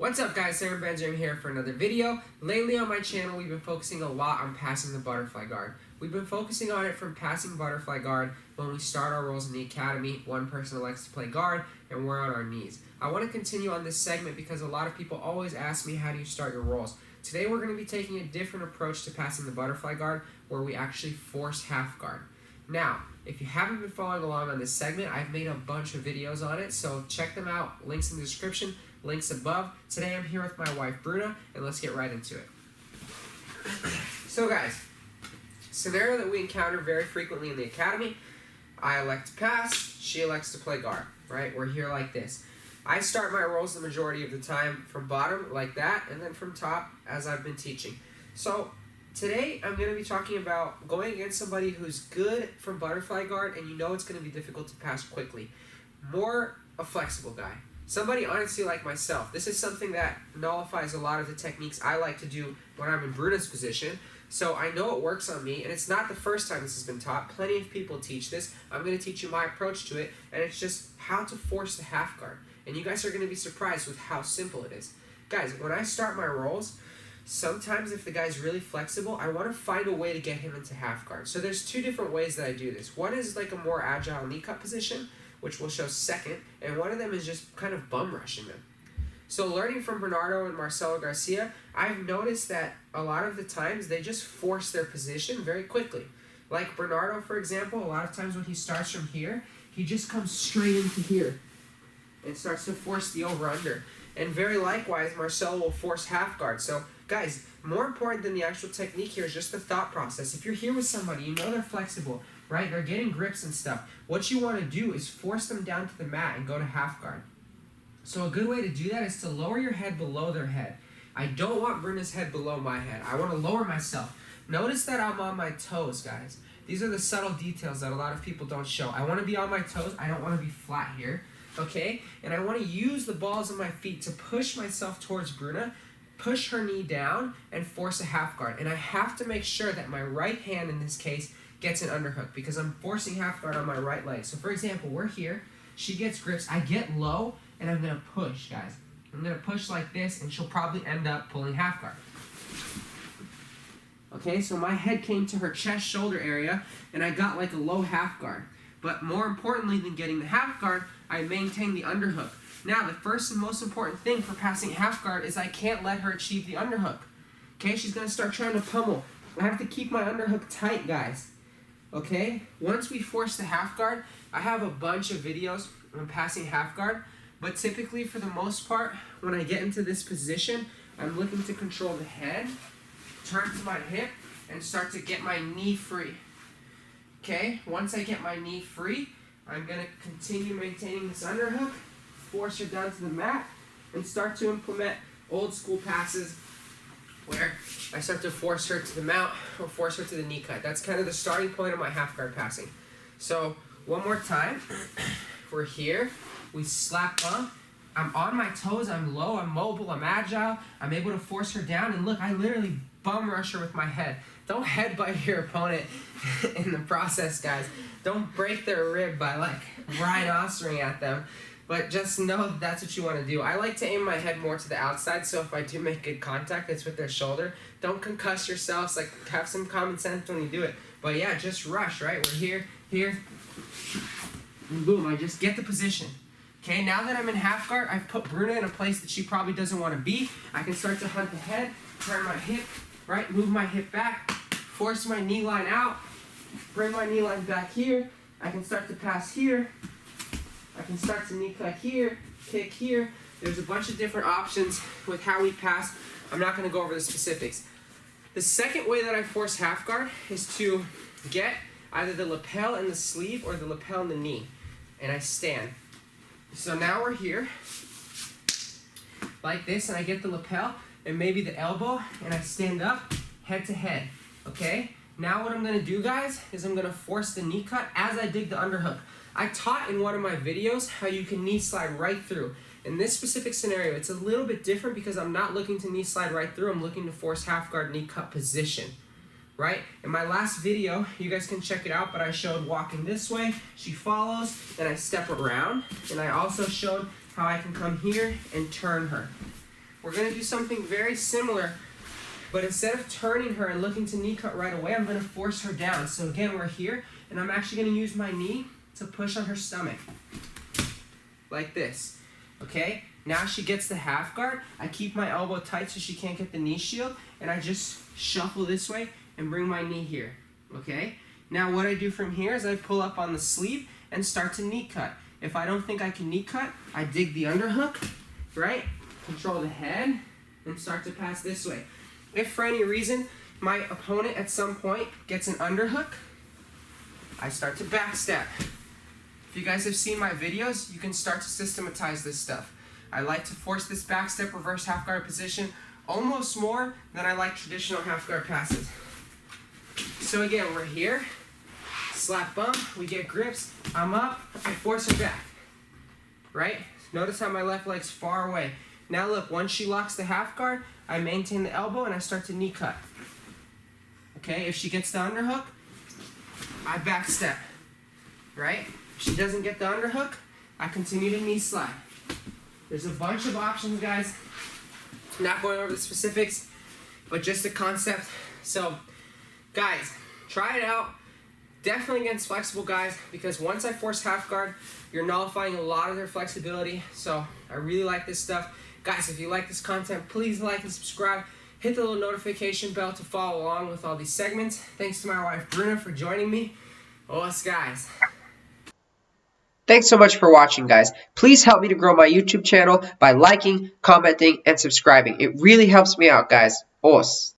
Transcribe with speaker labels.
Speaker 1: What's up guys, Aaron Benjamin here for another video. Lately on my channel we've been focusing a lot on passing the butterfly guard. We've been focusing on it from passing butterfly guard when we start our roles in the academy, one person elects to play guard, and we're on our knees. I want to continue on this segment because a lot of people always ask me how do you start your roles. Today we're going to be taking a different approach to passing the butterfly guard where we actually force half guard. Now, if you haven't been following along on this segment, I've made a bunch of videos on it, so check them out. Links in the description, links above. Today I'm here with my wife Bruna, and let's get right into it. So guys, scenario that we encounter very frequently in the academy, I elect to pass, she elects to play guard, right? We're here like this. I start my roles the majority of the time from bottom like that, and then from top as I've been teaching. So today I'm going to be talking about going against somebody who's good from butterfly guard and you know it's going to be difficult to pass quickly. More a flexible guy. Somebody honestly like myself. This is something that nullifies a lot of the techniques I like to do when I'm in Bruna's position. So I know it works on me, and it's not the first time this has been taught. Plenty of people teach this. I'm going to teach you my approach to it, and it's just how to force the half guard. And you guys are going to be surprised with how simple it is. Guys, when I start my rolls, sometimes if the guy's really flexible, I want to find a way to get him into half guard. So there's two different ways that I do this. One is like a more agile knee cut position, which we'll show second, and one of them is just kind of bum rushing them. So learning from Bernardo and Marcelo Garcia, I've noticed that a lot of the times they just force their position very quickly. Like Bernardo, for example, a lot of times when he starts from here, he just comes straight into here and starts to force the over-under. And very likewise, Marcelo will force half guard. So guys, more important than the actual technique here is just the thought process. If you're here with somebody, you know they're flexible, right? They're getting grips and stuff. What you want to do is force them down to the mat and go to half guard. So a good way to do that is to lower your head below their head. I don't want Bruna's head below my head. I want to lower myself. Notice that I'm on my toes, guys. These are the subtle details that a lot of people don't show. I want to be on my toes. I don't want to be flat here, okay? And I want to use the balls of my feet to push myself towards Bruna, push her knee down, and force a half guard. And I have to make sure that my right hand, in this case, gets an underhook because I'm forcing half guard on my right leg. So for example, we're here. She gets grips. I get low, and I'm going to push, guys. I'm going to push like this, and she'll probably end up pulling half guard. Okay, so my head came to her chest shoulder area, and I got like a low half guard. But more importantly than getting the half guard, I maintain the underhook. Now, the first and most important thing for passing half guard is I can't let her achieve the underhook. Okay, she's going to start trying to pummel. I have to keep my underhook tight, guys. Okay, once we force the half guard, I have a bunch of videos on passing half guard, but typically for the most part, when I get into this position, I'm looking to control the head, turn to my hip, and start to get my knee free. Okay, once I get my knee free, I'm going to continue maintaining this underhook, force her down to the mat, and start to implement old school passes where I start to force her to the mount or force her to the knee cut. That's kind of the starting point of my half guard passing. So one more time, we're here, we slap bump, I'm on my toes, I'm low, I'm mobile, I'm agile, I'm able to force her down, and look, I literally bum rush her with my head. Don't headbutt your opponent in the process, guys. Don't break their rib by like rhinoceros at them. But just know that that's what you want to do. I like to aim my head more to the outside, so if I do make good contact, it's with their shoulder. Don't concuss yourselves, like have some common sense when you do it. But yeah, just rush, right? We're here, and boom, I just get the position. Okay, now that I'm in half guard, I've put Bruna in a place that she probably doesn't want to be. I can start to hunt the head, turn my hip, right? Move my hip back, force my knee line out, bring my knee line back here. I can start to pass here. I can start to knee cut here, kick here. There's a bunch of different options with how we pass. I'm not going to go over the specifics. The second way that I force half guard is to get either the lapel in the sleeve or the lapel in the knee. And I stand. So now we're here, like this, and I get the lapel and maybe the elbow, and I stand up, head to head, okay? Now what I'm going to do, guys, is I'm going to force the knee cut as I dig the underhook. I taught in one of my videos how you can knee slide right through. In this specific scenario, it's a little bit different because I'm not looking to knee slide right through, I'm looking to force half guard knee cut position. Right? In my last video, you guys can check it out, but I showed walking this way, she follows, and I step around, and I also showed how I can come here and turn her. we're going to do something very similar, but instead of turning her and looking to knee cut right away, I'm going to force her down. So again, we're here, and I'm actually going to use my knee to push on her stomach, like this, okay? Now she gets the half guard. I keep my elbow tight so she can't get the knee shield, and I just shuffle this way and bring my knee here, okay? Now what I do from here is I pull up on the sleeve and start to knee cut. If I don't think I can knee cut, I dig the underhook, right? Control the head and start to pass this way. If for any reason my opponent at some point gets an underhook, I start to backstab. If you guys have seen my videos, you can start to systematize this stuff. I like to force this backstep reverse half guard position almost more than I like traditional half guard passes. So again, we're here, slap bump, we get grips, I'm up, I force her back, right? Notice how my left leg's far away. Now look, once she locks the half guard, I maintain the elbow and I start to knee cut. Okay, if she gets the underhook, I backstep, right? If she doesn't get the underhook, I continue to knee slide. There's a bunch of options, guys. Not going over the specifics, but just the concept. So, guys, try it out. Definitely against flexible guys, because once I force half guard, you're nullifying a lot of their flexibility. So, I really like this stuff. Guys, if you like this content, please like and subscribe. Hit the little notification bell to follow along with all these segments. Thanks to my wife, Bruna, for joining me. Us, guys. Thanks so much for watching, guys. Please help me to grow my YouTube channel by liking, commenting, and subscribing. It really helps me out, guys. Os.